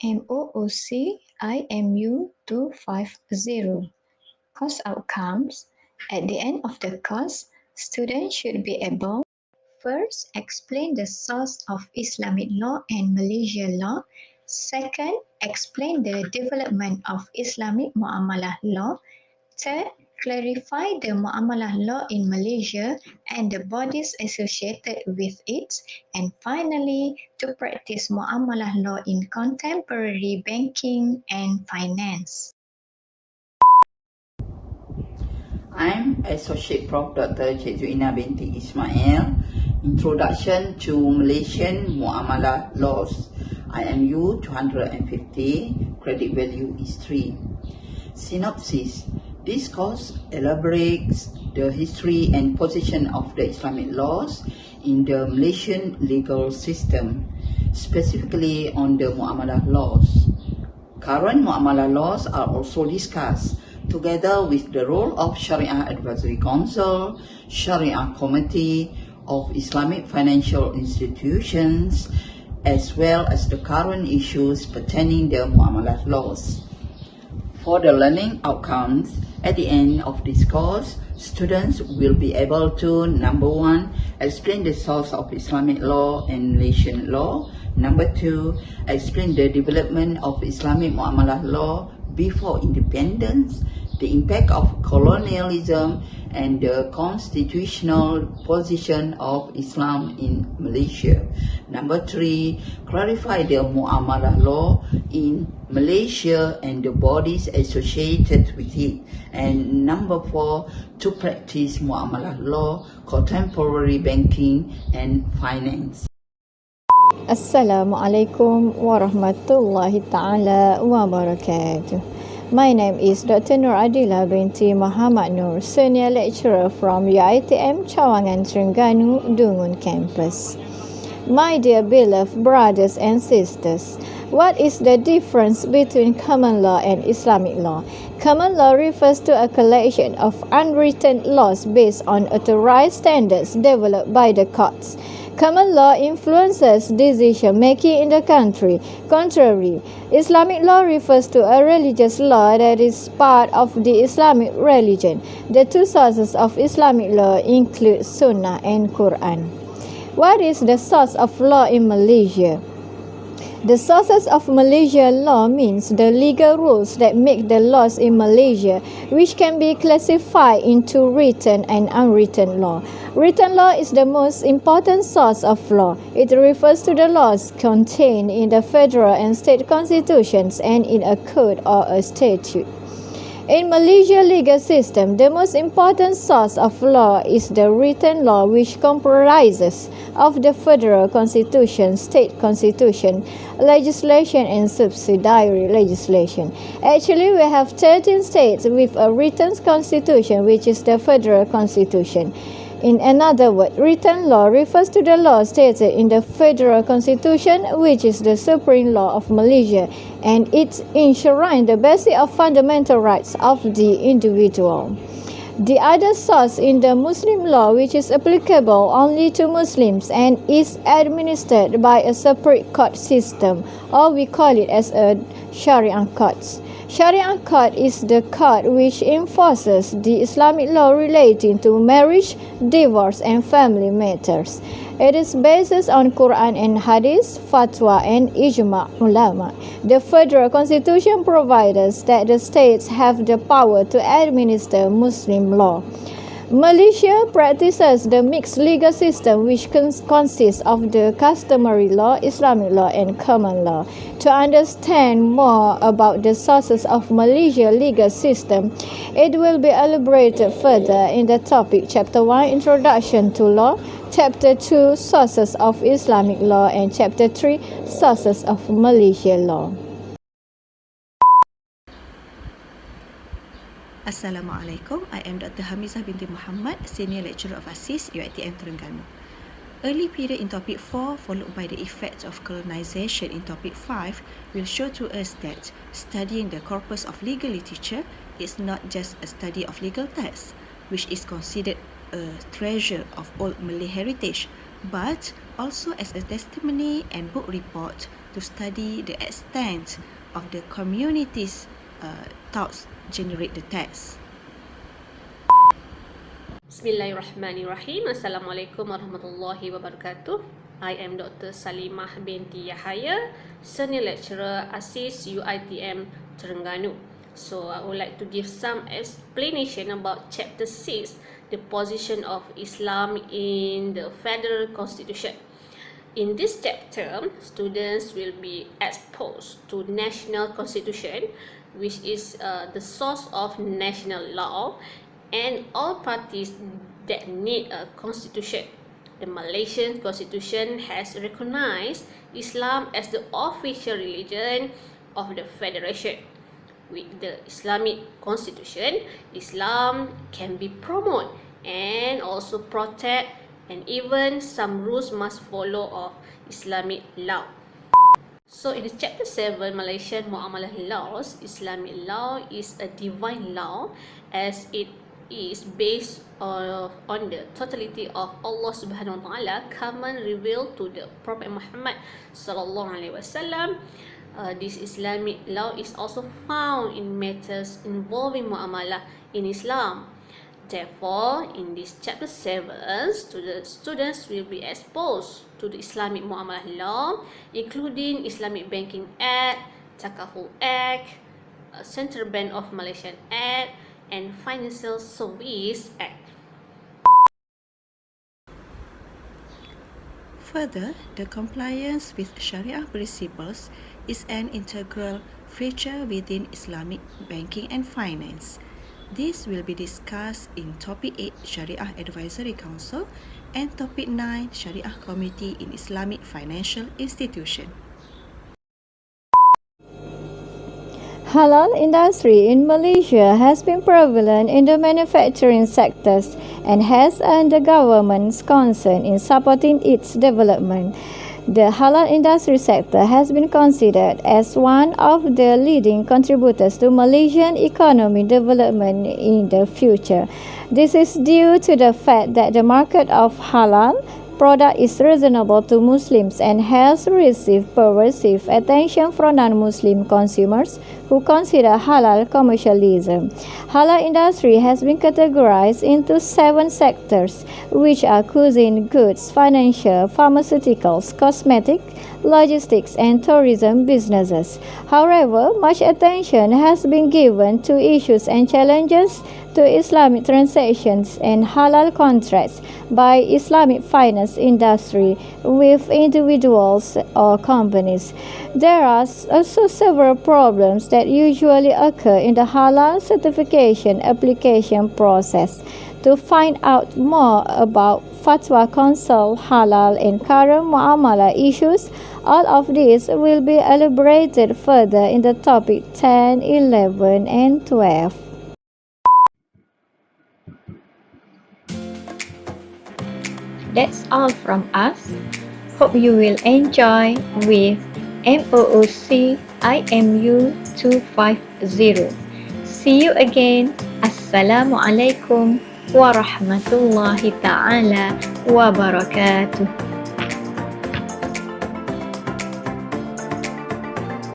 MOOC IMU250. Course outcomes. At the end of the course, students should be able: first, explain the source of Islamic law and Malaysian law. Second, explain the development of Islamic Muamalah Law. Third, clarify the Muamalah Law in Malaysia and the bodies associated with it. And finally, to practice Muamalah Law in contemporary banking and finance. I'm Associate Prof. Dr. Cik Zuina binti Ismail. Introduction to Malaysian Muamalah Laws. IMU 250. Credit value is 3. Synopsis. This course elaborates the history and position of the Islamic laws in the Malaysian legal system, specifically on the Muamalah laws. Current Muamalah laws are also discussed, together with the role of Sharia Advisory Council, Sharia Committee of Islamic Financial Institutions, as well as the current issues pertaining to Muamalah laws. For the learning outcomes, at the end of this course, students will be able to: number 1, explain the source of Islamic law and Malaysian law. Number 2, explain the development of Islamic Muamalah law before independence, the impact of colonialism, and the constitutional position of Islam in Malaysia. Number 3, clarify the Muamalah law in Malaysia and the bodies associated with it. And number 4, to practice Muamalah law, contemporary banking and finance. Assalamualaikum warahmatullahi ta'ala wabarakatuh. My name is Dr. Nur Adila binti Muhammad Nur, Senior Lecturer from UiTM Cawangan Terengganu, Dungun Campus. My dear beloved brothers and sisters, what is the difference between common law and Islamic law? Common law refers to a collection of unwritten laws based on authorized standards developed by the courts. Common law influences decision-making in the country. Contrary, Islamic law refers to a religious law that is part of the Islamic religion. The two sources of Islamic law include Sunnah and Quran. What is the source of law in Malaysia? The sources of Malaysian law means the legal rules that make the laws in Malaysia, which can be classified into written and unwritten law. Written law is the most important source of law. It refers to the laws contained in the federal and state constitutions and in a code or a statute. In Malaysian legal system, the most important source of law is the written law, which comprises of the federal constitution, state constitution, legislation and subsidiary legislation. Actually, we have 13 states with a written constitution, which is the federal constitution. In another word, written law refers to the law stated in the Federal Constitution, which is the supreme law of Malaysia, and it enshrines the basic of fundamental rights of the individual. The other source in the Muslim law, which is applicable only to Muslims and is administered by a separate court system, or we call it as a Sharia court. Sharia court is the court which enforces the Islamic law relating to marriage, divorce and family matters. It is based on Quran and Hadith, Fatwa and Ijma' ulama. The federal constitution provides that the states have the power to administer Muslim law. Malaysia practices the mixed legal system, which consists of the customary law, Islamic law and common law. To understand more about the sources of Malaysian legal system, it will be elaborated further in the topic Chapter 1, Introduction to Law, Chapter 2, Sources of Islamic Law, and Chapter 3, Sources of Malaysian Law. Assalamualaikum. I am Dr. Hamizah binti Muhammad, Senior Lecturer of ASIS, UiTM Terengganu. Early period in topic 4 followed by the effects of colonization in topic 5 will show to us that studying the corpus of legal literature is not just a study of legal texts, which is considered a treasure of old Malay heritage, but also as a testimony and book report to study the extent of the community's thoughts generate the text. Bismillahirrahmanirrahim. Assalamualaikum warahmatullahi wabarakatuh. I am Dr. Salimah binti Yahaya, Senior Lecturer ASIS UiTM Terengganu. So I would like to give some explanation about Chapter 6, the position of Islam in the Federal Constitution. In this chapter, students will be exposed to national constitution, which is the source of national law, and all parties that need a constitution. The Malaysian Constitution has recognized Islam as the official religion of the Federation. With the Islamic Constitution, Islam can be promoted and also protect, and even some rules must follow of Islamic law. So in Chapter 7, Malaysian Muamalah Laws, Islamic law is a divine law as it is based on the totality of Allah Subhanahu wa Taala command revealed to the Prophet Muhammad sallallahu alaihi wasallam. This Islamic law is also found in matters involving muamalah in Islam. Therefore, in this Chapter 7, students will be exposed to the Islamic Muamalah Law, including Islamic Banking Act, Takaful Act, Central Bank of Malaysian Act, and Financial Service Act. Further, the compliance with Sharia principles is an integral feature within Islamic banking and finance. This will be discussed in Topic 8 Sharia Advisory Council and Topic 9 Sharia Committee in Islamic Financial Institution. Halal industry in Malaysia has been prevalent in the manufacturing sectors and has earned the government's concern in supporting its development. The halal industry sector has been considered as one of the leading contributors to Malaysian economic development in the future. This is due to the fact that the market of halal product is reasonable to Muslims and has received pervasive attention from non-Muslim consumers who consider halal commercialism. Halal industry has been categorized into 7 sectors, which are cuisine, goods, financial, pharmaceuticals, cosmetic, logistics, and tourism businesses. However, much attention has been given to issues and challenges to Islamic transactions and halal contracts by Islamic finance industry with individuals or companies. There are also several problems that usually occur in the halal certification application process. To find out more about Fatwa Council, halal and current muamalah issues, all of this will be elaborated further in the topic 10, 11 and 12. That's all from us. Hope you will enjoy with MOOC IMU250. See you again. Assalamualaikum warahmatullahi ta'ala wabarakatuh.